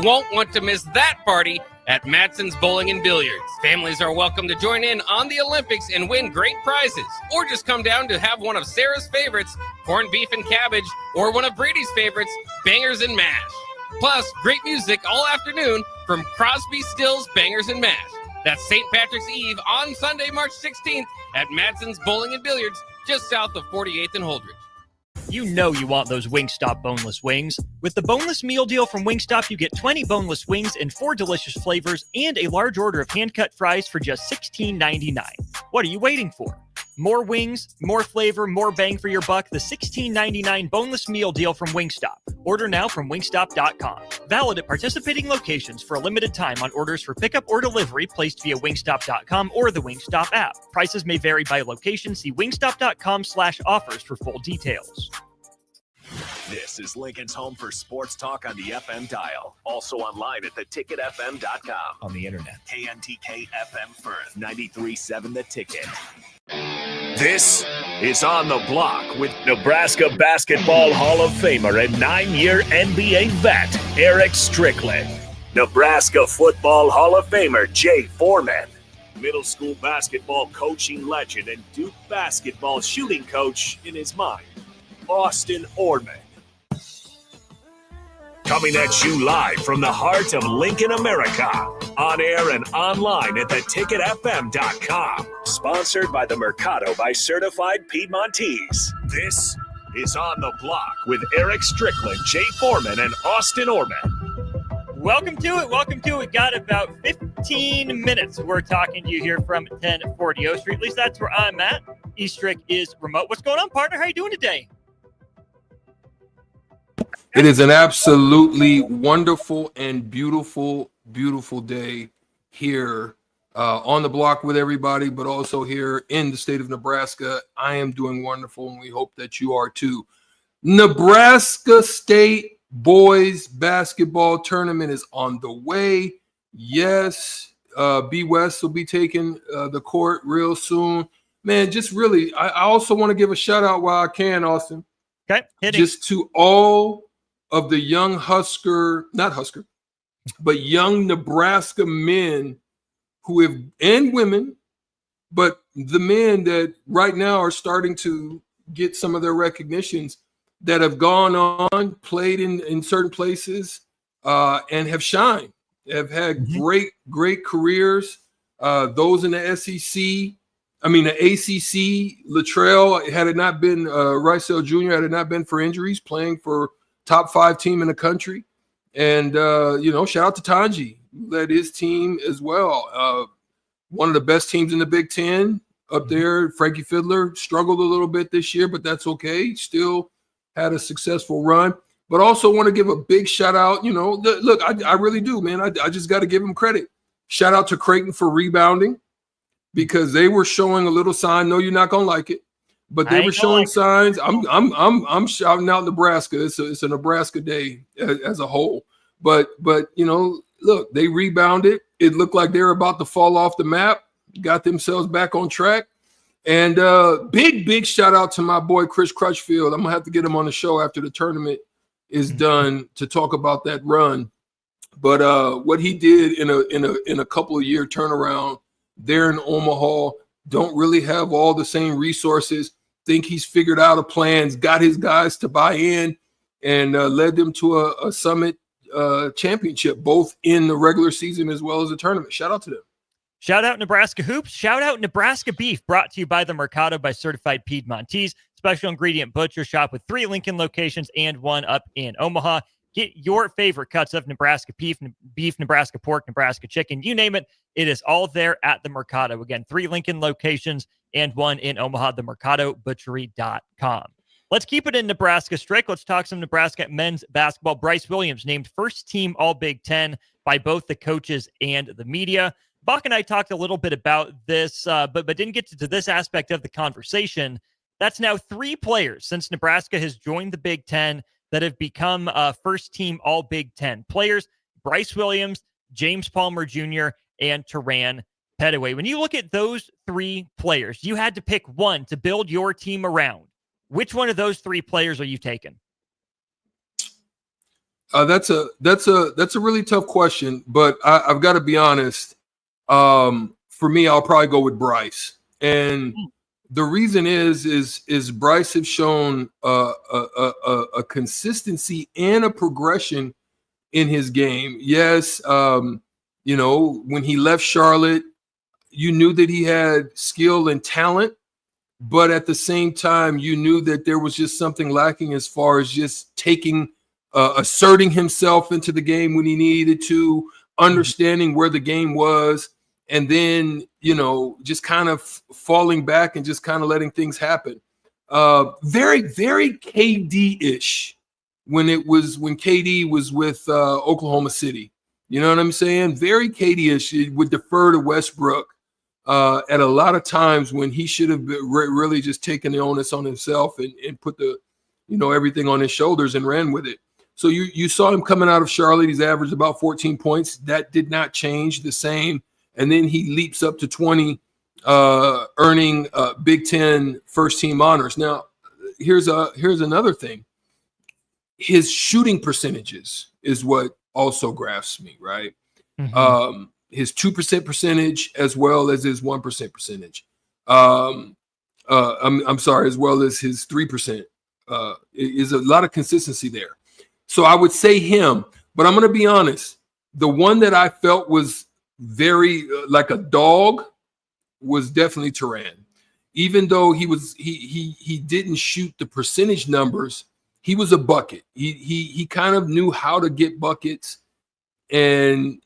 Won't want to miss that party at Matson's Bowling and Billiards. Families are welcome to join in on the Olympics and win great prizes, or just come down to have one of Sarah's favorites, corned beef and cabbage, or one of Brady's favorites, bangers and mash. Plus, great music all afternoon from Crosby, Stills, Bangers and Mash. That's St. Patrick's Eve on Sunday, March 16th at Matson's Bowling and Billiards, just south of 48th and Holdridge. You know you want those Wingstop boneless wings. With the boneless meal deal from Wingstop, you get 20 boneless wings in 4 delicious flavors and a large order of hand-cut fries for just $16.99. What are you waiting for? More wings, more flavor, more bang for your buck. The $16.99 boneless meal deal from Wingstop. Order now from wingstop.com. Valid at participating locations for a limited time on orders for pickup or delivery placed via wingstop.com or the Wingstop app. Prices may vary by location. See wingstop.com/offers for full details. This is Lincoln's home for sports talk on the FM dial. Also online at theticketfm.com. On the internet. KNTK FM Firth, 93.7 The Ticket. This is On the Block with Nebraska Basketball Hall of Famer and 9-year NBA vet, Eric Strickland. Nebraska Football Hall of Famer, Jay Foreman. Middle school basketball coaching legend and Duke basketball shooting coach in his mind, Austin Orman. Coming at you live from the heart of Lincoln, America. On air and online at theticketfm.com. Sponsored by the Mercado by Certified Piedmontese. This is On the Block with Eric Strickland, Jay Foreman, and Austin Orman. Welcome to it. Welcome to it. Got about 15 minutes. We're talking to you here from 1040 O Street. At least that's where I'm at. Eastrick is remote. What's going on, partner? How are you doing today? It is an absolutely wonderful and beautiful, beautiful day here on the block with everybody, but also here in the state of Nebraska. I am doing wonderful, and we hope that you are too. Nebraska State boys basketball tournament is on the way. Yes, B West will be taking the court real soon. Man, just really, I also want to give a shout out while I can, Austin. Okay, just to all of the young but young Nebraska men who have, and women, but the men that right now are starting to get some of their recognitions that have gone on, played in certain places, and have shined, have had great careers. Those in the SEC, the ACC, Latrell, had it not been Ricel Jr., had it not been for injuries, playing for top 5 team in the country. And, shout out to Tanji, led his team as well. One of the best teams in the Big Ten up there. Frankie Fiddler struggled a little bit this year, but that's okay. Still had a successful run. But also want to give a big shout out. Look, I really do, man. I just got to give him credit. Shout out to Creighton for rebounding, because they were showing a little sign. No, you're not gonna like it, but they were showing signs. I'm shouting out Nebraska. It's a Nebraska day as a whole. But look, they rebounded. It looked like they were about to fall off the map. Got themselves back on track. And big shout out to my boy Chris Crutchfield. I'm gonna have to get him on the show after the tournament is done to talk about that run. But what he did in a couple of year turnaround there in Omaha, don't really have all the same resources. Think he's figured out a plan, got his guys to buy in, and led them to a Summit championship, both in the regular season as well as the tournament. Shout out to them. Shout out Nebraska Hoops. Shout out Nebraska Beef, brought to you by the Mercado by Certified Piedmontese. Special ingredient butcher shop with 3 Lincoln locations and 1 up in Omaha. Get your favorite cuts of Nebraska beef, Nebraska pork, Nebraska chicken, you name it. It is all there at the Mercado. Again, 3 Lincoln locations and 1 in Omaha, themercadobutchery.com. Let's keep it in Nebraska, Strick. Let's talk some Nebraska men's basketball. Bryce Williams named first team All-Big Ten by both the coaches and the media. Bach and I talked a little bit about this, but didn't get to this aspect of the conversation. That's now 3 players since Nebraska has joined the Big Ten that have become first-team All-Big Ten players: Bryce Williams, James Palmer Jr., and Teran Pettaway. When you look at those 3 players, you had to pick one to build your team around. Which one of those 3 players are you taking? That's a really tough question, but I've got to be honest. For me, I'll probably go with Bryce, and the reason is Bryce has shown a consistency and a progression in his game. Yes, when he left Charlotte, you knew that he had skill and talent, but at the same time, you knew that there was just something lacking as far as just asserting himself into the game when he needed to, understanding where the game was, and then, just kind of falling back and just kind of letting things happen. Very, very KD-ish when KD was with Oklahoma City. You know what I'm saying? Very KD-ish. It would defer to Westbrook at a lot of times when he should have really just taken the onus on himself and put everything on his shoulders and ran with it. So you saw him coming out of Charlotte. He's averaged about 14 points. That did not change the same. And then he leaps up to 20, earning Big Ten first team honors. Now, here's another thing. His shooting percentages is what also grasps me, right? Mm-hmm. His 2% percentage as well as his 1% percentage. I'm sorry, as well as his 3%. Is a lot of consistency there. So I would say him, but I'm going to be honest. The one that I felt was very like a dog was definitely Turan. Even though he didn't shoot the percentage numbers, he was a bucket. He kind of knew how to get buckets and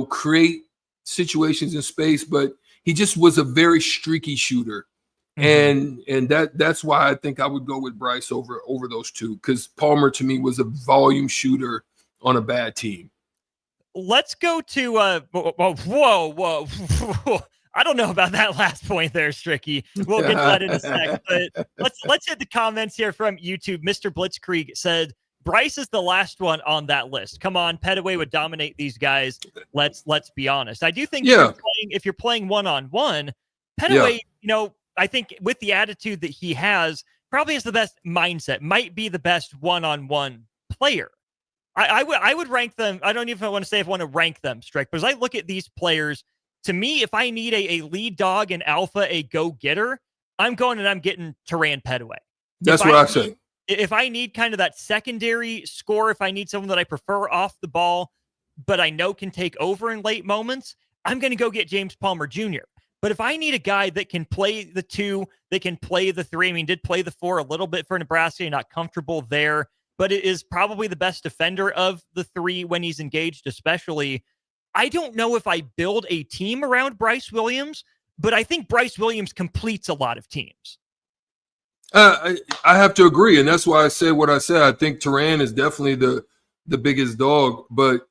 create situations in space, but he just was a very streaky shooter. Mm-hmm. And that's why I think I would go with Bryce over those two, because Palmer to me was a volume shooter on a bad team. Let's go to whoa. I don't know about that last point there, Stricky. We'll get to that in a sec. But let's hit the comments here from YouTube. Mr. Blitzkrieg said Bryce is the last one on that list. Come on, Petaway would dominate these guys. Let's be honest. I do think if you're playing one-on-one, Petaway, I think with the attitude that he has, probably has the best mindset, might be the best one-on-one player. I would rank them. I don't even want to say if I want to rank them, Strick, because I look at these players. To me, if I need a lead dog, an alpha, a go-getter, I'm going and I'm getting Turan Petaway. That's what I say. If I need kind of that secondary score, if I need someone that I prefer off the ball, but I know can take over in late moments, I'm going to go get James Palmer Jr. But if I need a guy that can play the 2, that can play the 3, did play the 4 a little bit for Nebraska, not comfortable there, but it is probably the best defender of the 3 when he's engaged, especially. I don't know if I build a team around Bryce Williams, but I think Bryce Williams completes a lot of teams. I have to agree, and that's why I said what I said. I think Turan is definitely the biggest dog, but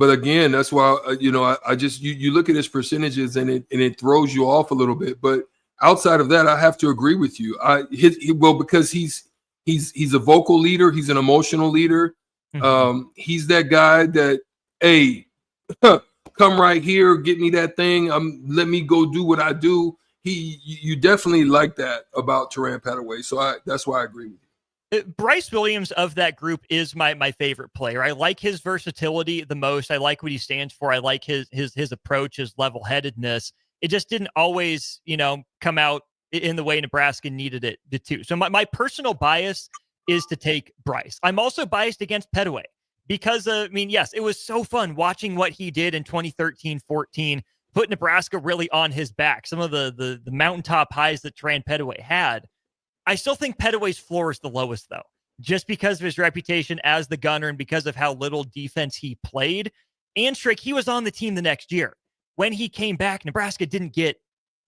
again, that's why I just you look at his percentages and it throws you off a little bit. But outside of that, I have to agree with you. Because he's a vocal leader, he's an emotional leader. Mm-hmm. He's that guy that, hey, come right here, get me that thing. Let me go do what I do. You definitely like that about Turan Petaway. So that's why I agree with you. Bryce Williams of that group is my favorite player. I like his versatility the most. I like what he stands for. I like his approach, his level-headedness. It just didn't always, come out in the way Nebraska needed it to. So my personal bias is to take Bryce. I'm also biased against Petaway because, yes, it was so fun watching what he did in 2013-14, put Nebraska really on his back. Some of the mountaintop highs that Turan Petaway had. I still think Petaway's floor is the lowest, though, just because of his reputation as the gunner and because of how little defense he played. And Strick, he was on the team the next year. When he came back, Nebraska didn't get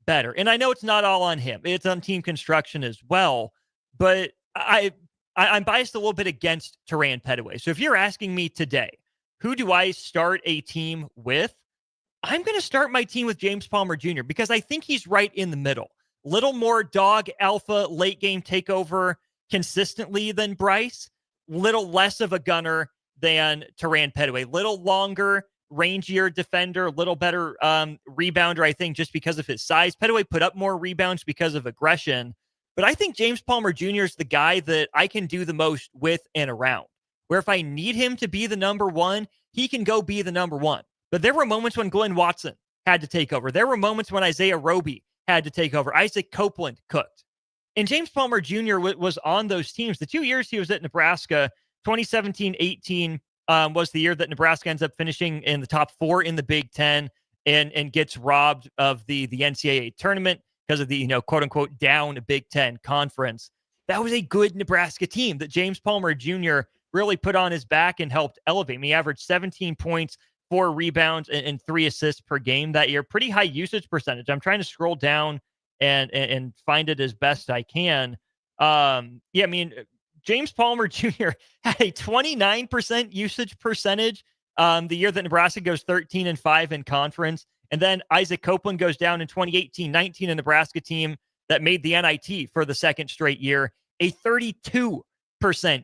better. And I know it's not all on him. It's on team construction as well. But I'm biased a little bit against Turan Petaway. So if you're asking me today, who do I start a team with? I'm going to start my team with James Palmer Jr. because I think he's right in the middle. Little more dog alpha late game takeover consistently than Bryce. Little less of a gunner than Turan Petaway. Little longer, rangier defender. Little better rebounder, I think, just because of his size. Petaway put up more rebounds because of aggression. But I think James Palmer Jr. is the guy that I can do the most with and around. where if I need him to be the number one, he can go be the number one. But there were moments when Glenn Watson had to take over. There were moments when Isaiah Roby had to take over. Isaac Copeland cooked. And James Palmer Jr. was on those teams. The 2 years he was at Nebraska, 2017-18 was the year that Nebraska ends up finishing in the top 4 in the Big Ten and gets robbed of the NCAA tournament because of the, quote unquote, down Big Ten conference. That was a good Nebraska team that James Palmer Jr. really put on his back and helped elevate. He averaged 17 points, 4 rebounds, and 3 assists per game that year. Pretty high usage percentage. I'm trying to scroll down and find it as best I can. James Palmer Jr. had a 29% usage percentage the year that Nebraska goes 13-5 in conference. And then Isaac Copeland goes down in 2018-19, a Nebraska team that made the NIT for the second straight year, a 32%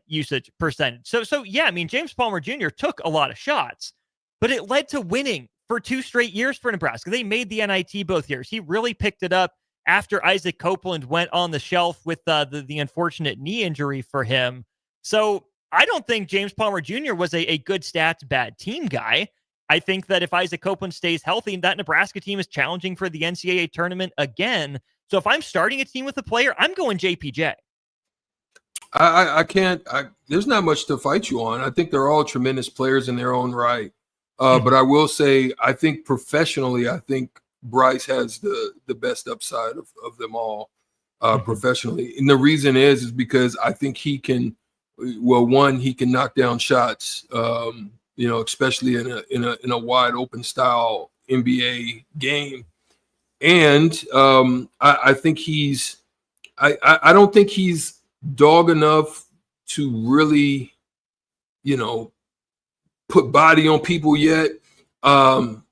usage percentage. So James Palmer Jr. took a lot of shots, but it led to winning for 2 straight years for Nebraska. They made the NIT both years. He really picked it up after Isaac Copeland went on the shelf with the unfortunate knee injury for him. So I don't think James Palmer Jr. was a good stats, bad team guy. I think that if Isaac Copeland stays healthy, that Nebraska team is challenging for the NCAA tournament again. So if I'm starting a team with a player, I'm going JPJ. I can't. There's not much to fight you on. I think they're all tremendous players in their own right. But I will say, I think professionally, Bryce has the best upside of them all professionally. And the reason is because I think he can, he can knock down shots, especially in a wide open style NBA game. And I think I don't think he's dog enough to really, put body on people yet.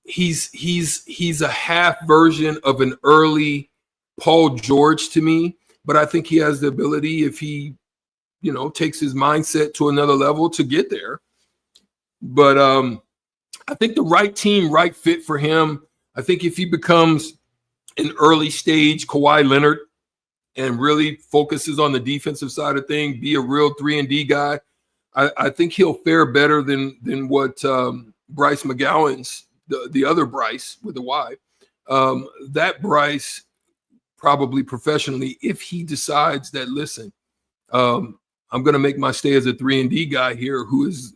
He's a half version of an early Paul George to me, but I think he has the ability, if he, takes his mindset to another level, to get there. But I think the right team, right fit for him. I think if he becomes an early stage Kawhi Leonard and really focuses on the defensive side of things, be a real 3-and-D guy, I think he'll fare better than what Bryce McGowan's, the other Bryce with the Y. That Bryce probably professionally, if he decides that, listen, I'm going to make my stay as a 3-and-D guy here, who is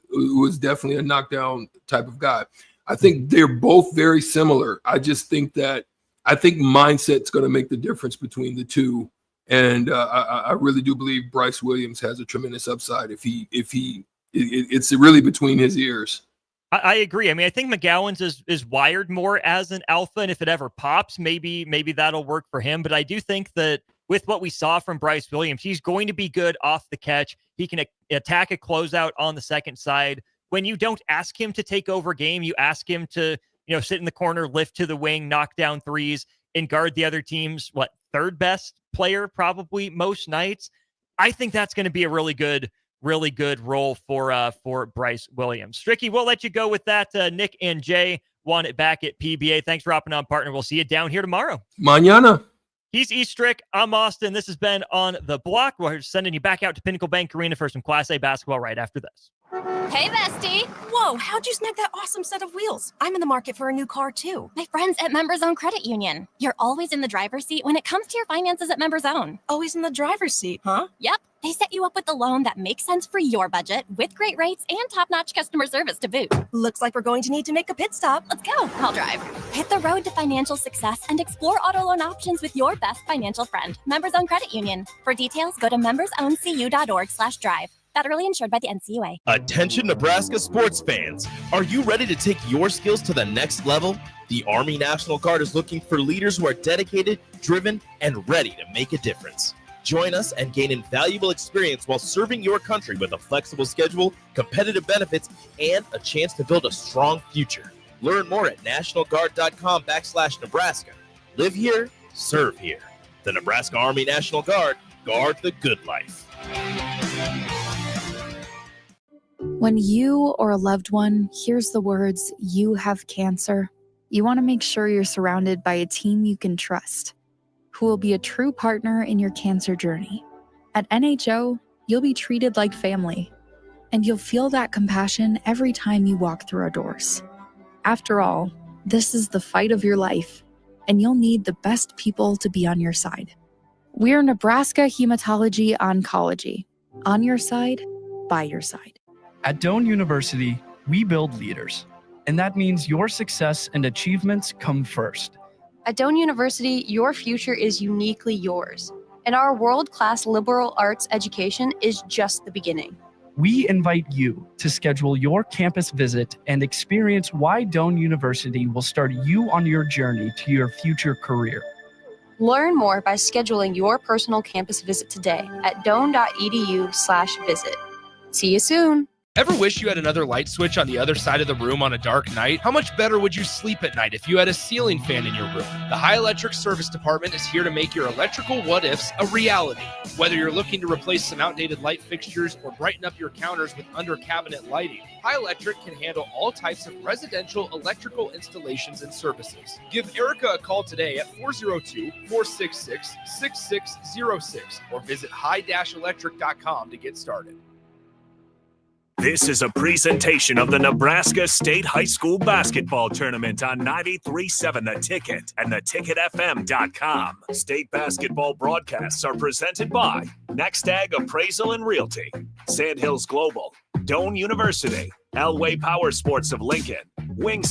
definitely a knockdown type of guy. I think they're both very similar. I just think mindset's going to make the difference between the two. And I really do believe Bryce Williams has a tremendous upside it's really between his ears. I agree. I think McGowan's is wired more as an alpha, and if it ever pops, maybe that'll work for him. But I do think that with what we saw from Bryce Williams, he's going to be good off the catch. He can attack a closeout on the second side. When you don't ask him to take over game, you ask him to, sit in the corner, lift to the wing, knock down threes, and guard the other team's third best player probably most nights. I think that's going to be a really good role for Bryce Williams. Stricky, we'll let you go with that. Nick and Jay want it back at PBA. Thanks for hopping on, partner. We'll see you down here tomorrow. Mañana. He's Eastrick. I'm Austin. This has been On the Block. We're sending you back out to Pinnacle Bank Arena for some Class A basketball right after this. Hey, bestie. Whoa, how'd you snag that awesome set of wheels? I'm in the market for a new car, too. My friends at Members Own Credit Union. You're always in the driver's seat when it comes to your finances at Members Own. Always in the driver's seat, huh? Yep. They set you up with a loan that makes sense for your budget with great rates and top-notch customer service to boot. Looks like we're going to need to make a pit stop. Let's go. I'll drive. Hit the road to financial success and explore auto loan options with your best financial friend, Members Own Credit Union. For details, go to membersowncu.org/drive. Federally insured by the NCUA. Attention Nebraska sports fans. Are you ready to take your skills to the next level? The Army National Guard is looking for leaders who are dedicated, driven, and ready to make a difference. Join us and gain invaluable experience while serving your country with a flexible schedule, competitive benefits, and a chance to build a strong future. Learn more at nationalguard.com/Nebraska. Live here, serve here. The Nebraska Army National Guard, guard the good life. When you or a loved one hears the words, "You have cancer," you want to make sure you're surrounded by a team you can trust, who will be a true partner in your cancer journey. At NHO, you'll be treated like family. and you'll feel that compassion every time you walk through our doors. After all, this is the fight of your life, and you'll need the best people to be on your side. We're Nebraska Hematology Oncology. On your side, by your side. At Doane University, we build leaders, and that means your success and achievements come first. At Doane University, your future is uniquely yours, and our world-class liberal arts education is just the beginning. We invite you to schedule your campus visit and experience why Doane University will start you on your journey to your future career. Learn more by scheduling your personal campus visit today at doane.edu/visit. See you soon. Ever wish you had another light switch on the other side of the room on a dark night? How much better would you sleep at night if you had a ceiling fan in your room? The High Electric Service Department is here to make your electrical what-ifs a reality. Whether you're looking to replace some outdated light fixtures or brighten up your counters with under-cabinet lighting, High Electric can handle all types of residential electrical installations and services. Give Erica a call today at 402-466-6606 or visit high-electric.com to get started. This is a presentation of the Nebraska State High School Basketball Tournament on 93.7 The Ticket and theticketfm.com. State basketball broadcasts are presented by Next Ag Appraisal and Realty, Sandhills Global, Doane University, Elway Power Sports of Lincoln, Wings